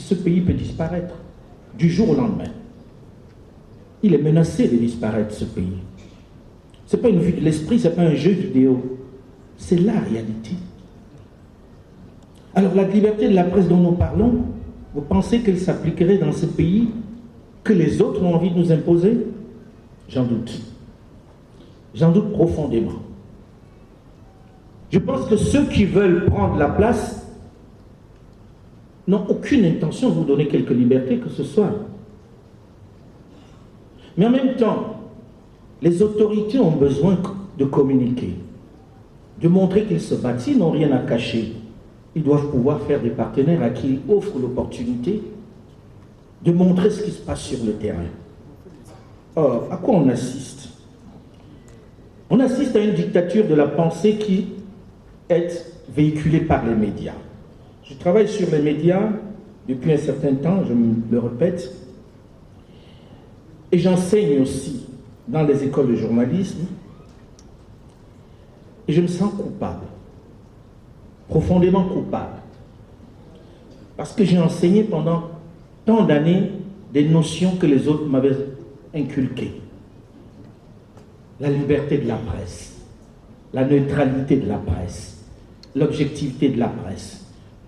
Et ce pays peut disparaître du jour au lendemain. Il est menacé de disparaître, ce pays. Ce n'est pas une vue de l'esprit, ce n'est pas un jeu vidéo. C'est la réalité. Alors la liberté de la presse dont nous parlons, vous pensez qu'elle s'appliquerait dans ce pays que les autres ont envie de nous imposer? J'en doute. J'en doute profondément. Je pense que ceux qui veulent prendre la place n'ont aucune intention de vous donner quelque liberté que ce soit. Mais en même temps, les autorités ont besoin de communiquer, de montrer qu'ils se battent. Ils n'ont rien à cacher. Ils doivent pouvoir faire des partenaires à qui ils offrent l'opportunité de montrer ce qui se passe sur le terrain. Or, à quoi on assiste? On assiste à une dictature de la pensée qui est véhiculée par les médias. Je travaille sur les médias depuis un certain temps, je me le répète, et j'enseigne aussi dans les écoles de journalisme, et je me sens coupable, profondément coupable, parce que j'ai enseigné pendant tant d'années des notions que les autres m'avaient inculquées. La liberté de la presse, la neutralité de la presse, l'objectivité de la presse.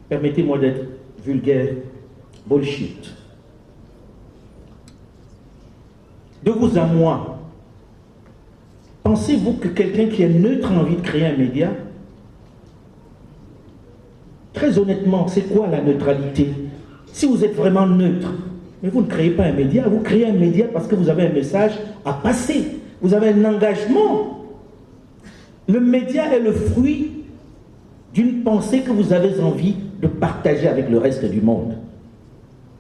Permettez-moi d'être vulgaire, bullshit. De vous à moi, pensez-vous que quelqu'un qui est neutre a envie de créer un média? Très honnêtement, c'est quoi la neutralité? Si vous êtes vraiment neutre, mais vous ne créez pas un média, vous créez un média parce que vous avez un message à passer, vous avez un engagement. Le média est le fruit d'une pensée que vous avez envie de partager avec le reste du monde.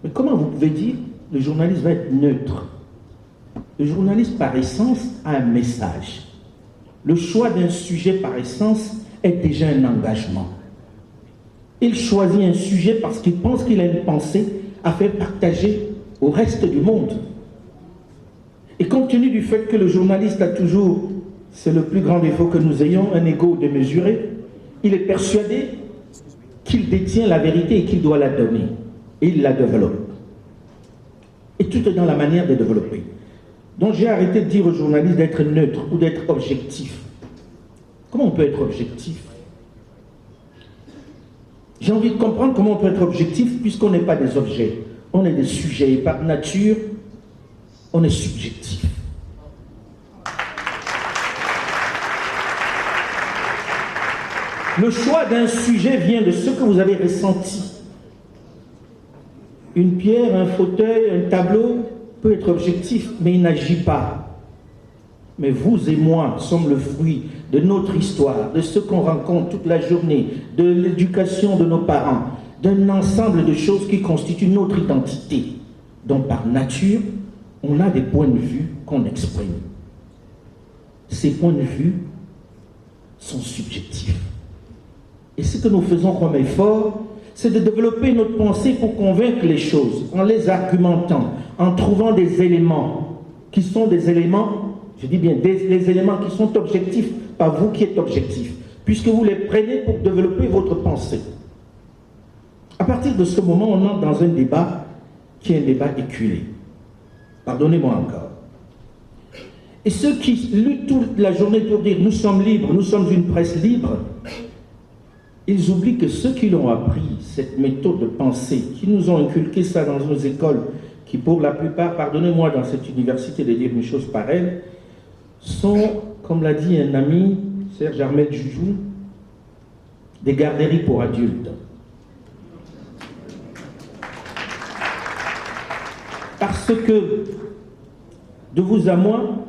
Mais comment vous pouvez dire le journaliste va être neutre? Le journaliste par essence a un message. Le choix d'un sujet par essence est déjà un engagement. Il choisit un sujet parce qu'il pense qu'il a une pensée à faire partager au reste du monde. Et compte tenu du fait que le journaliste a toujours, c'est le plus grand défaut que nous ayons, un ego démesuré, il est persuadé qu'il détient la vérité et qu'il doit la donner. Et il la développe. Et tout est dans la manière de développer. Donc j'ai arrêté de dire aux journalistes d'être neutre ou d'être objectif. Comment on peut être objectif? J'ai envie de comprendre comment on peut être objectif puisqu'on n'est pas des objets. On est des sujets et par nature, on est subjectif. Le choix d'un sujet vient de ce que vous avez ressenti. Une pierre, un fauteuil, un tableau peut être objectif, mais il n'agit pas. Mais vous et moi sommes le fruit de notre histoire, de ce qu'on rencontre toute la journée, de l'éducation de nos parents, d'un ensemble de choses qui constituent notre identité. Donc par nature, on a des points de vue qu'on exprime. Ces points de vue sont subjectifs. Et ce que nous faisons comme effort, c'est de développer notre pensée pour convaincre les choses, en les argumentant, en trouvant des éléments qui sont des éléments, je dis bien des éléments qui sont objectifs, pas vous qui êtes objectif, puisque vous les prenez pour développer votre pensée. À partir de ce moment, on entre dans un débat qui est un débat éculé. Pardonnez-moi encore. Et ceux qui luttent toute la journée pour dire nous sommes libres, nous sommes une presse libre, ils oublient que ceux qui l'ont appris, cette méthode de pensée, qui nous ont inculqué ça dans nos écoles, qui pour la plupart, pardonnez-moi dans cette université de dire une chose pareille, sont, comme l'a dit un ami, Serge Armel Joujou, des garderies pour adultes. Parce que, de vous à moi,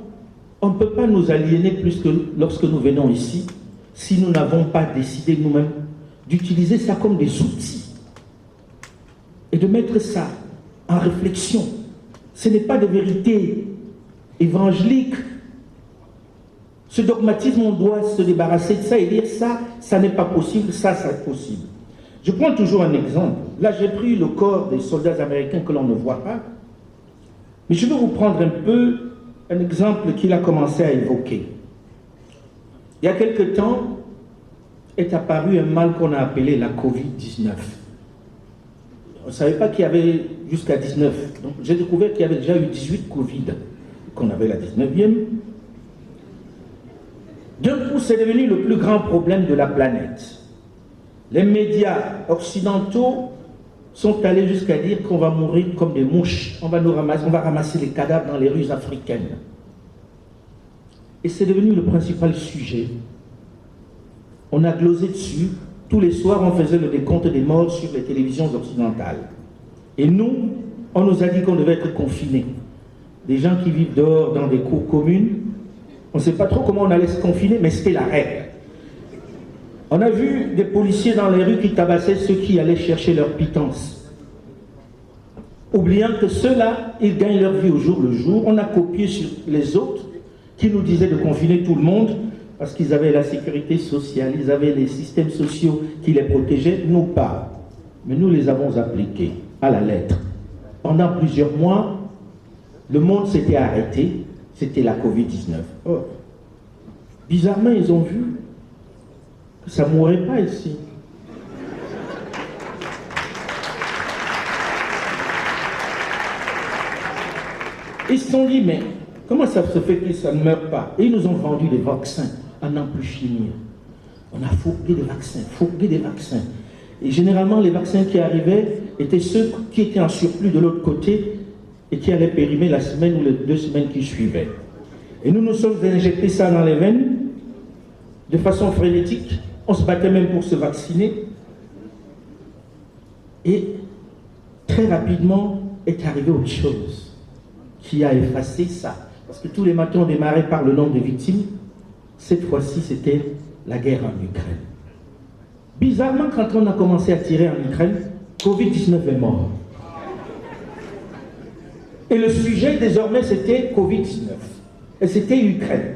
on ne peut pas nous aliéner plus que lorsque nous venons ici, si nous n'avons pas décidé nous-mêmes d'utiliser ça comme des outils et de mettre ça en réflexion. Ce n'est pas de vérité évangélique. Ce dogmatisme, on doit se débarrasser de ça et dire ça, ça n'est pas possible, ça, c'est possible. Je prends toujours un exemple. Là, j'ai pris le corps des soldats américains que l'on ne voit pas. Mais je vais vous prendre un peu un exemple qu'il a commencé à évoquer. Il y a quelque temps, est apparu un mal qu'on a appelé la Covid-19. On ne savait pas qu'il y avait jusqu'à 19. Donc j'ai découvert qu'il y avait déjà eu 18 Covid, qu'on avait la 19e. D'un coup, c'est devenu le plus grand problème de la planète. Les médias occidentaux sont allés jusqu'à dire qu'on va mourir comme des mouches. On va ramasser les cadavres dans les rues africaines. Et c'est devenu le principal sujet. On a glosé dessus. Tous les soirs, on faisait le décompte des morts sur les télévisions occidentales. Et nous, on nous a dit qu'on devait être confinés. Des gens qui vivent dehors dans des cours communes, on ne sait pas trop comment on allait se confiner, mais c'était la règle. On a vu des policiers dans les rues qui tabassaient ceux qui allaient chercher leur pitance. Oubliant que ceux-là, ils gagnent leur vie au jour le jour. On a copié sur les autres qui nous disaient de confiner tout le monde parce qu'ils avaient la sécurité sociale, ils avaient les systèmes sociaux qui les protégeaient, nous pas. Mais nous les avons appliqués à la lettre. Pendant plusieurs mois, le monde s'était arrêté, c'était la Covid-19. Oh. Bizarrement, ils ont vu que ça ne mourrait pas ici. Ils se sont dit, mais comment ça se fait que ça ne meurt pas? Et ils nous ont vendu des vaccins à n'en plus finir. On a fourgué des vaccins. Et généralement, les vaccins qui arrivaient étaient ceux qui étaient en surplus de l'autre côté et qui allaient périmer la semaine ou les 2 semaines qui suivaient. Et nous nous sommes injectés ça dans les veines de façon frénétique. On se battait même pour se vacciner. Et très rapidement est arrivé autre chose qui a effacé ça. Parce que tous les matins on démarrait par le nombre de victimes. Cette fois-ci, c'était la guerre en Ukraine. Bizarrement, quand on a commencé à tirer en Ukraine, Covid-19 est mort. Et le sujet, désormais, c'était Covid-19. Et c'était Ukraine.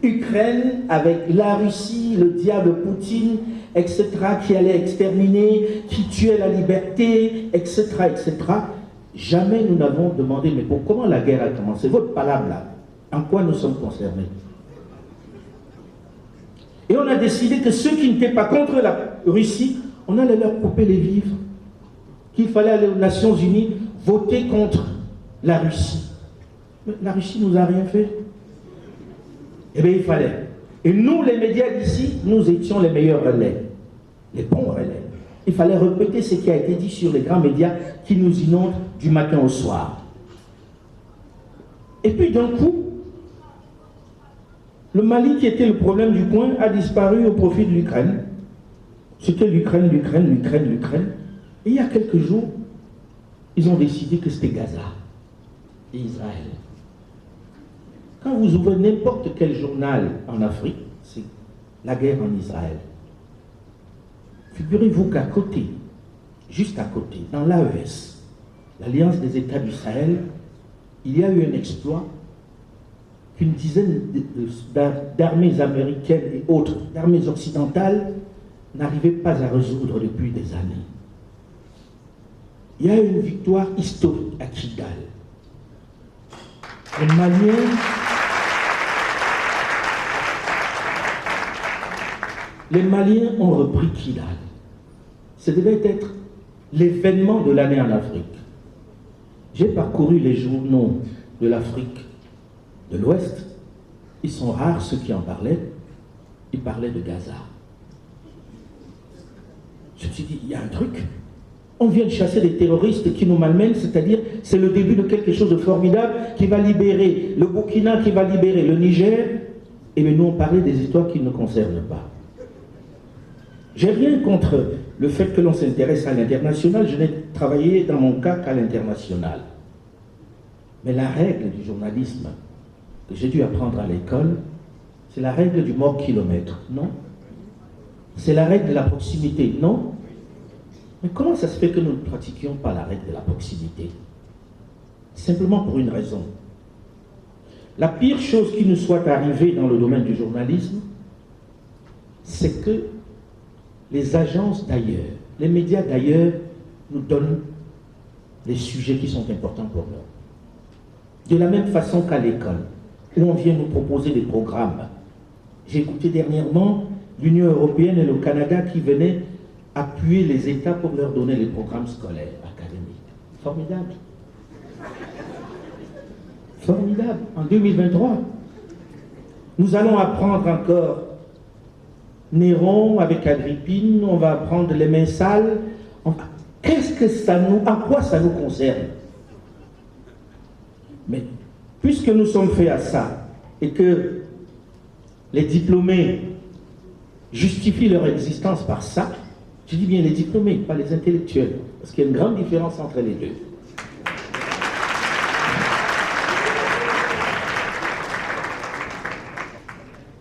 Ukraine, avec la Russie, le diable Poutine, etc., qui allait exterminer, qui tuait la liberté, etc., etc. Jamais nous n'avons demandé, mais comment la guerre a commencé? Votre palabre là, en quoi nous sommes concernés? Et on a décidé que ceux qui n'étaient pas contre la Russie, on allait leur couper les vivres. Qu'il fallait aller aux Nations Unies voter contre la Russie. Mais la Russie ne nous a rien fait. Eh bien, il fallait. Et nous, les médias d'ici, nous étions les meilleurs relais. Les bons relais. Il fallait répéter ce qui a été dit sur les grands médias qui nous inondent du matin au soir. Et puis d'un coup, le Mali, qui était le problème du coin, a disparu au profit de l'Ukraine. C'était l'Ukraine. Et il y a quelques jours, ils ont décidé que c'était Gaza et Israël. Quand vous ouvrez n'importe quel journal en Afrique, c'est la guerre en Israël. Figurez-vous qu'à côté, juste à côté, dans l'AES, l'Alliance des États du Sahel, il y a eu un exploit qu'une dizaine d'armées américaines et autres, d'armées occidentales, n'arrivaient pas à résoudre depuis des années. Il y a eu une victoire historique à Kidal. Les Maliens ont repris Kidal. Ça devait être l'événement de l'année en Afrique. J'ai parcouru les journaux de l'Afrique de l'Ouest. Ils sont rares ceux qui en parlaient. Ils parlaient de Gaza. Je me suis dit, il y a un truc. On vient de chasser des terroristes qui nous malmènent, c'est-à-dire c'est le début de quelque chose de formidable qui va libérer le Burkina, qui va libérer le Niger. Et bien nous on parlait des histoires qui ne nous concernent pas. J'ai rien contre le fait que l'on s'intéresse à l'international. Je n'ai travaillé dans mon cas qu'à l'international. Mais la règle du journalisme que j'ai dû apprendre à l'école, c'est la règle du mort-kilomètre, non? C'est la règle de la proximité, non? Mais comment ça se fait que nous ne pratiquions pas la règle de la proximité? Simplement pour une raison. La pire chose qui nous soit arrivée dans le domaine du journalisme, c'est que les agences d'ailleurs, les médias d'ailleurs, nous donnent les sujets qui sont importants pour nous. De la même façon qu'à l'école, où on vient nous proposer des programmes. J'ai écouté dernièrement l'Union européenne et le Canada qui venaient appuyer les États pour leur donner les programmes scolaires, académiques. Formidable. Formidable. En 2023, nous allons apprendre encore Néron avec Agrippine, on va apprendre les mains sales. Qu'est-ce que ça nous, à quoi ça nous concerne? Mais puisque nous sommes faits à ça et que les diplômés justifient leur existence par ça, je dis bien les diplômés, pas les intellectuels, parce qu'il y a une grande différence entre les deux.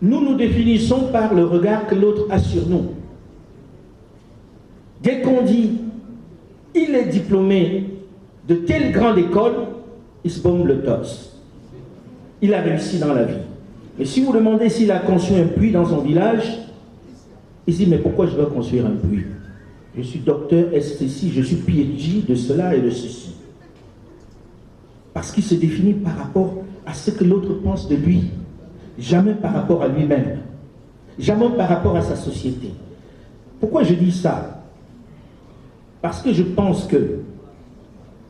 Nous nous définissons par le regard que l'autre a sur nous. Dès qu'on dit « il est diplômé de telle grande école », il se bombe le torse. Il a réussi dans la vie. Mais si vous demandez s'il a construit un puits dans son village, il dit « mais pourquoi je dois construire un puits? Je suis docteur STC, je suis PhD de cela et de ceci. » Parce qu'il se définit par rapport à ce que l'autre pense de lui. Jamais par rapport à lui-même, jamais par rapport à sa société. Pourquoi je dis ça? Parce que je pense que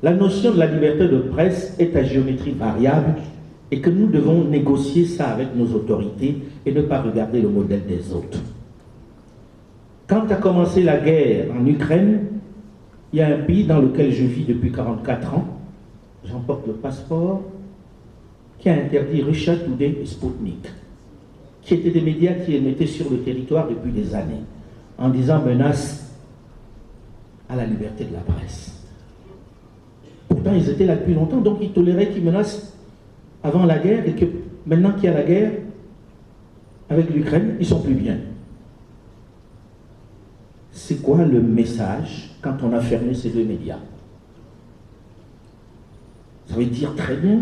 la notion de la liberté de presse est à géométrie variable et que nous devons négocier ça avec nos autorités et ne pas regarder le modèle des autres. Quand a commencé la guerre en Ukraine, il y a un pays dans lequel je vis depuis 44 ans, j'emporte le passeport, qui a interdit Russia Today et Sputnik, qui étaient des médias qui étaient sur le territoire depuis des années, en disant menace à la liberté de la presse. Pourtant, ils étaient là depuis longtemps, donc ils toléraient qu'ils menacent avant la guerre, et que maintenant qu'il y a la guerre avec l'Ukraine, ils sont plus bien. C'est quoi le message quand on a fermé ces deux médias? Ça veut dire très bien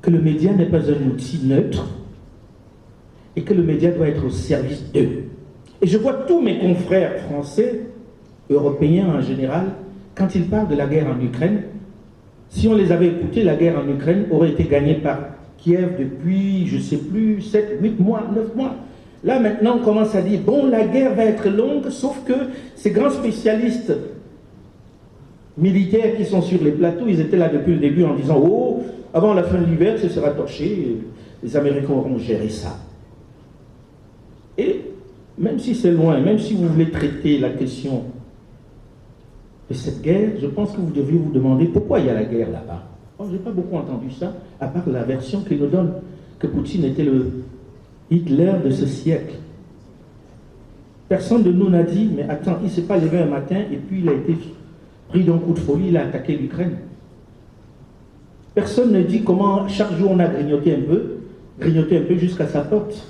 que le média n'est pas un outil neutre et que le média doit être au service d'eux. Et je vois tous mes confrères français, européens en général, quand ils parlent de la guerre en Ukraine, si on les avait écoutés, la guerre en Ukraine aurait été gagnée par Kiev depuis, je ne sais plus, 7, 8 mois, 9 mois. Là maintenant on commence à dire, bon, la guerre va être longue, sauf que ces grands spécialistes militaires qui sont sur les plateaux, ils étaient là depuis le début en disant, oh, avant la fin de l'hiver, ce sera torché, les Américains auront géré ça. Et même si c'est loin, même si vous voulez traiter la question de cette guerre, je pense que vous devriez vous demander pourquoi il y a la guerre là-bas. Oh, je n'ai pas beaucoup entendu ça, à part la version qu'il nous donne, que Poutine était le Hitler de ce siècle. Personne de nous n'a dit, mais attends, il ne s'est pas levé un matin et puis il a été pris d'un coup de folie, il a attaqué l'Ukraine. Personne ne dit comment chaque jour on a grignoté un peu jusqu'à sa porte.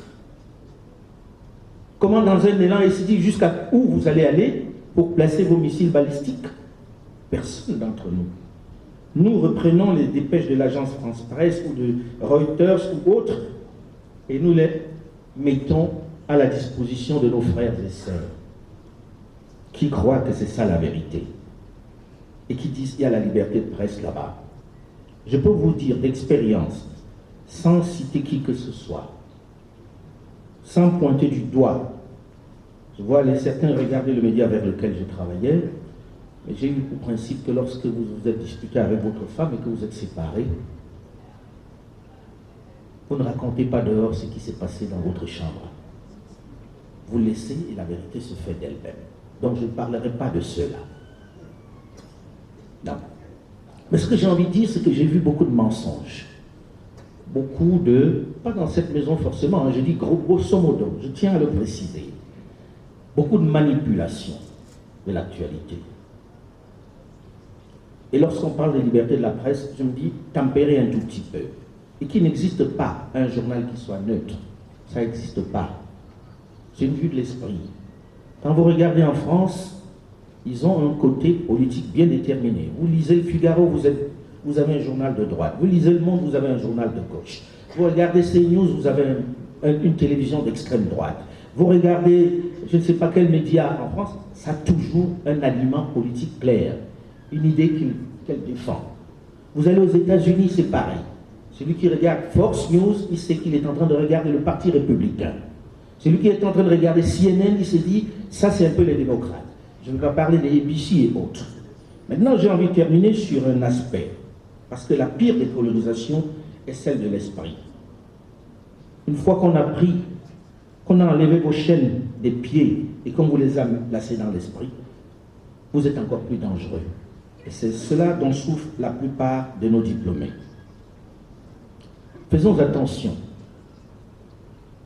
Comment dans un élan il s'est dit jusqu'à où vous allez aller pour placer vos missiles balistiques? Personne d'entre nous. Nous reprenons les dépêches de l'agence France Presse ou de Reuters ou autres et nous les mettons à la disposition de nos frères et sœurs qui croient que c'est ça la vérité et qui disent qu'il y a la liberté de presse là-bas. Je peux vous dire d'expérience, sans citer qui que ce soit, sans pointer du doigt. Je vois certains regarder le média vers lequel je travaillais, mais j'ai eu le principe que lorsque vous vous êtes disputé avec votre femme et que vous êtes séparés, vous ne racontez pas dehors ce qui s'est passé dans votre chambre. Vous laissez et la vérité se fait d'elle-même. Donc je ne parlerai pas de cela. Non. Mais ce que j'ai envie de dire, c'est que j'ai vu beaucoup de mensonges. Beaucoup de... Pas dans cette maison forcément, hein, je dis grosso modo, je tiens à le préciser. Beaucoup de manipulation de l'actualité. Et lorsqu'on parle de liberté de la presse, je me dis tempérer un tout petit peu. Et qu'il n'existe pas un journal qui soit neutre. Ça n'existe pas. C'est une vue de l'esprit. Quand vous regardez en France, ils ont un côté politique bien déterminé. Vous lisez le Figaro, vous avez un journal de droite. Vous lisez Le Monde, vous avez un journal de gauche. Vous regardez CNews, vous avez une télévision d'extrême droite. Vous regardez, je ne sais pas quel média en France, ça a toujours un aliment politique clair. Une idée qu'elle défend. Vous allez aux États-Unis, c'est pareil. Celui qui regarde Fox News, il sait qu'il est en train de regarder le Parti républicain. Celui qui est en train de regarder CNN, il se dit, ça c'est un peu les démocrates. Je ne vais pas parler des ABC et autres. Maintenant, j'ai envie de terminer sur un aspect. Parce que la pire des colonisations est celle de l'esprit. Une fois qu'on a pris, qu'on a enlevé vos chaînes des pieds et qu'on vous les a placées dans l'esprit, vous êtes encore plus dangereux. Et c'est cela dont souffrent la plupart de nos diplômés. Faisons attention.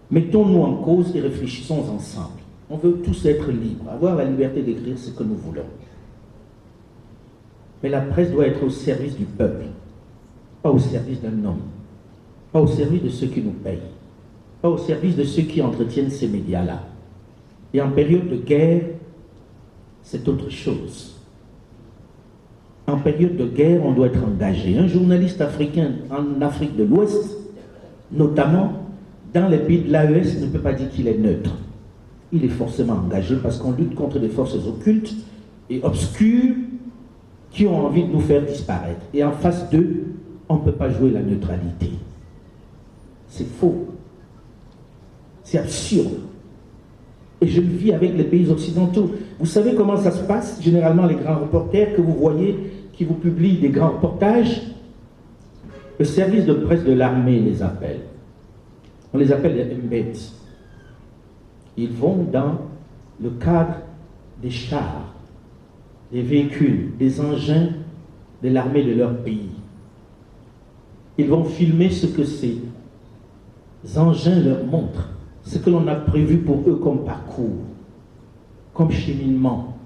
Mettons-nous en cause et réfléchissons ensemble. On veut tous être libres, avoir la liberté d'écrire ce que nous voulons. Mais la presse doit être au service du peuple, pas au service d'un homme, pas au service de ceux qui nous payent, pas au service de ceux qui entretiennent ces médias-là. Et en période de guerre, c'est autre chose. En période de guerre, on doit être engagé. Un journaliste africain en Afrique de l'Ouest, notamment, dans les pays de l'AES, ne peut pas dire qu'il est neutre. Il est forcément engagé parce qu'on lutte contre des forces occultes et obscures qui ont envie de nous faire disparaître. Et en face d'eux, on ne peut pas jouer la neutralité. C'est faux. C'est absurde. Et je le vis avec les pays occidentaux. Vous savez comment ça se passe? Généralement, les grands reporters que vous voyez, qui vous publient des grands reportages, le service de presse de l'armée les appelle. On les appelle les embeds. Ils vont dans le cadre des chars, des véhicules, des engins de l'armée de leur pays. Ils vont filmer ce que ces engins leur montrent, ce que l'on a prévu pour eux comme parcours, comme cheminement.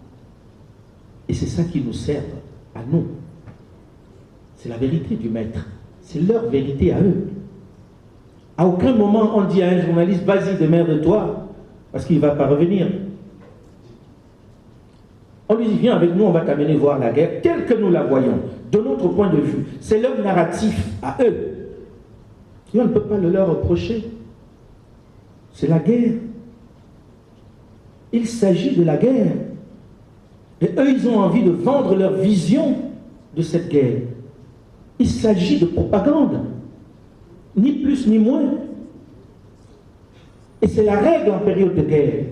Et c'est ça qui nous sert à nous. C'est la vérité du maître. C'est leur vérité à eux. À aucun moment on dit à un journaliste, vas-y, démerde-toi, parce qu'il ne va pas revenir. On lui dit, viens avec nous, on va t'amener voir la guerre, telle que nous la voyons, de notre point de vue. C'est leur narratif à eux. Et on ne peut pas le leur reprocher. C'est la guerre. Il s'agit de la guerre. Et eux, ils ont envie de vendre leur vision de cette guerre. Il s'agit de propagande. Ni plus ni moins. Et c'est la règle en période de guerre.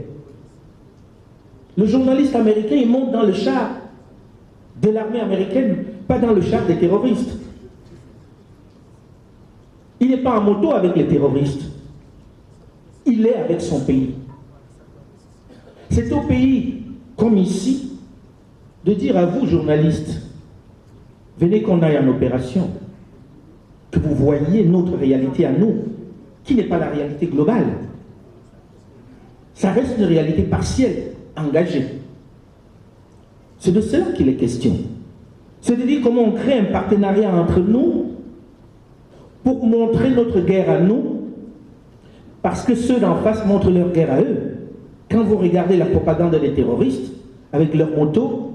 Le journaliste américain, il monte dans le char de l'armée américaine, pas dans le char des terroristes. Il n'est pas en moto avec les terroristes. Il est avec son pays. C'est au pays, comme ici, de dire à vous, journalistes, venez qu'on aille en opération, que vous voyez notre réalité à nous, qui n'est pas la réalité globale. Ça reste une réalité partielle, engagée. C'est de cela qu'il est question. C'est de dire comment on crée un partenariat entre nous pour montrer notre guerre à nous, parce que ceux d'en face montrent leur guerre à eux. Quand vous regardez la propagande des terroristes, avec leurs motos,